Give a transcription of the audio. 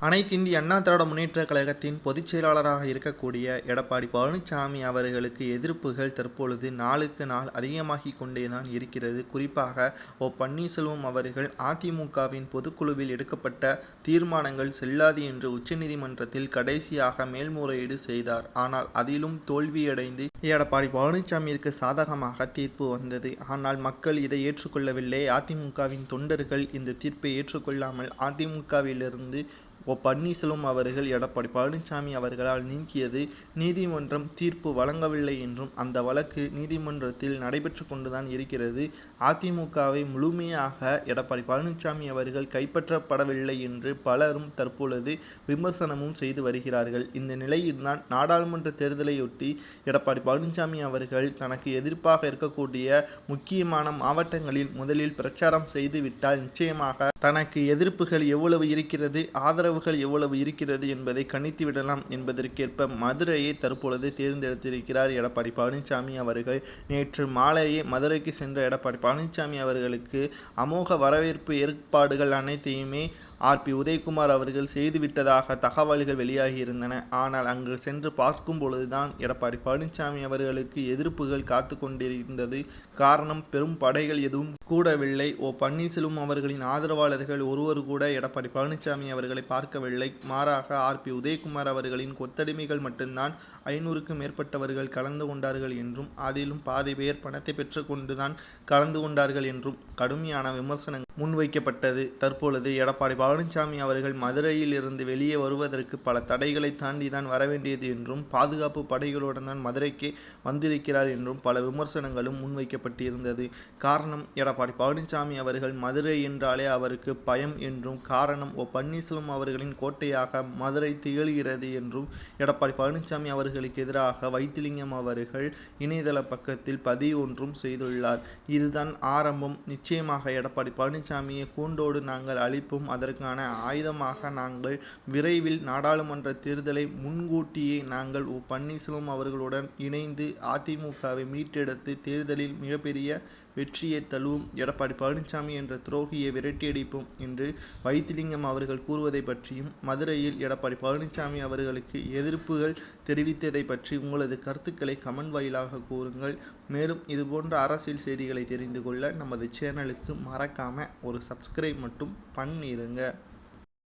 அனைத்திந்திய அண்ணா திராவிட முன்னேற்றக் கழகத்தின் பொதுச் செயலாளராக இருக்கக்கூடிய எடப்பாடி பழனிசாமி அவர்களுக்கு எதிர்ப்புகள் தற்பொழுது நாளுக்கு நாள் அதிகமாகிக் கொண்டேதான் இருக்கிறது. குறிப்பாக பன்னீர்செல்வம் அவர்கள் அதிமுகவின் பொதுக்குழுவில் எடுக்கப்பட்ட தீர்மானங்கள் செல்லாது என்று உச்சநீதிமன்றத்தில் கடைசியாக மேல்முறையீடு செய்தார். ஆனால் அதிலும் தோல்வியடைந்து எடப்பாடி பழனிசாமிற்கு சாதகமாக தீர்ப்பு வந்தது. ஆனால் மக்கள் இதை ஏற்றுக்கொள்ளவில்லை. அதிமுகவின் தொண்டர்கள் இந்த தீர்ப்பை ஏற்றுக்கொள்ளாமல் அதிமுகவிலிருந்து பன்னீர்செல்வம் அவர்கள் எடப்பாடி பழனிசாமி அவர்களால் நீக்கியது நீதிமன்றம் தீர்ப்பு வழங்கவில்லை என்றும் அந்த வழக்கு நீதிமன்றத்தில் நடைபெற்று கொண்டுதான் இருக்கிறது. அதிமுகவை முழுமையாக எடப்பாடி பழனிசாமி அவர்கள் கைப்பற்றப்படவில்லை என்று பலரும் தற்பொழுது விமர்சனமும் செய்து வருகிறார்கள். இந்த நிலையில்தான் நாடாளுமன்ற தேர்தலையொட்டி எடப்பாடி பழனிசாமி அவர்கள் தனக்கு எதிர்ப்பாக இருக்கக்கூடிய முக்கியமான மாவட்டங்களில் முதலில் பிரச்சாரம் செய்துவிட்டால் நிச்சயமாக தனக்கு எதிர்ப்புகள் எவ்வளவு இருக்கிறது, ஆதரவுகள் எவ்வளவு இருக்கிறது என்பதை கணித்துவிடலாம் என்பதற்கேற்ப மதுரையை தற்பொழுது தேர்ந்தெடுத்திருக்கிறார் எடப்பாடி பழனிசாமி அவர்கள். நேற்று மாலையே மதுரைக்கு சென்ற எடப்பாடி பழனிசாமி அவர்களுக்கு அமோக வரவேற்பு ஏற்பாடுகள் அனைத்தையுமே RP உதயகுமார் அவர்கள் செய்துவிட்டதாக தகவல்கள் வெளியாகியிருந்தன. ஆனால் அங்கு சென்று பார்க்கும் பொழுதுதான் எடப்பாடி பழனிசாமி அவர்களுக்கு எதிர்ப்புகள் காத்து கொண்டிருந்தது. காரணம், பெரும் படைகள் எதுவும் கூடவில்லை. பன்னீர்செல்வம் அவர்களின் ஆதரவாளர்கள் ஒருவர் கூட எடப்பாடி பழனிசாமி அவர்களை பார்க்கவில்லை. மாறாக RP உதயகுமார் அவர்களின் கொத்தடிமைகள் மட்டும்தான் 500க்கும் மேற்பட்டவர்கள் கலந்து கொண்டார்கள் என்றும் அதிலும் பாதி பேர் பணத்தை பெற்றுக்கொண்டுதான் கலந்து கொண்டார்கள் என்றும் கடுமையான விமர்சனங்கள் முன்வைக்கப்பட்டது. தற்பொழுது எடப்பாடி பழனிசாமி அவர்கள் மதுரையில் இருந்து வெளியே வருவதற்கு பல தடைகளை தாண்டிதான் வரவேண்டியது என்றும் பாதுகாப்பு படைகளுடன் தான் மதுரைக்கு வந்திருக்கிறார் என்றும் பல விமர்சனங்களும் முன்வைக்கப்பட்டிருந்தது. காரணம், எடப்பாடி பழனிசாமி அவர்கள் மதுரை என்றாலே அவருக்கு பயம் என்றும், காரணம் பன்னீர்செல்வம் அவர்களின் கோட்டையாக மதுரை திகழ்கிறது என்றும் எடப்பாடி பழனிசாமி அவர்களுக்கு எதிராக வைத்திலிங்கம் அவர்கள் இணையதள பக்கத்தில் பதிவு ஒன்றும் செய்துள்ளார். இதுதான் ஆரம்பம். நிச்சயமாக எடப்பாடி பழனிசாமியை கூண்டோடு நாங்கள் அழிப்போம். அதற்கான ஆயுதமாக நாங்கள் விரைவில் நாடாளுமன்ற தேர்தலை முன்கூட்டியே நாங்கள் பன்னீர்செல்வம் அவர்களுடன் இணைந்து அதிமுகவை மீட்டெடுத்து தேர்தலில் மிகப்பெரிய வெற்றியை தழுவும், எடப்பாடி பழனிசாமி என்ற துரோகியை விரட்டியடிப்போம் என்று வைத்திலிங்கம் அவர்கள் கூறுவதை பற்றியும், மதுரையில் எடப்பாடி பழனிசாமி அவர்களுக்கு எதிர்ப்புகள் தெரிவித்ததை பற்றி உங்களது கருத்துக்களை கமெண்ட் வாயிலாக கூறுங்கள். மேலும் இதுபோன்ற அரசியல் செய்திகளை தெரிந்து கொள்ள நமது சேனலுக்கு மறக்காம ஒரு சப்ஸ்கிரைப் மட்டும் பண்ணிருங்க.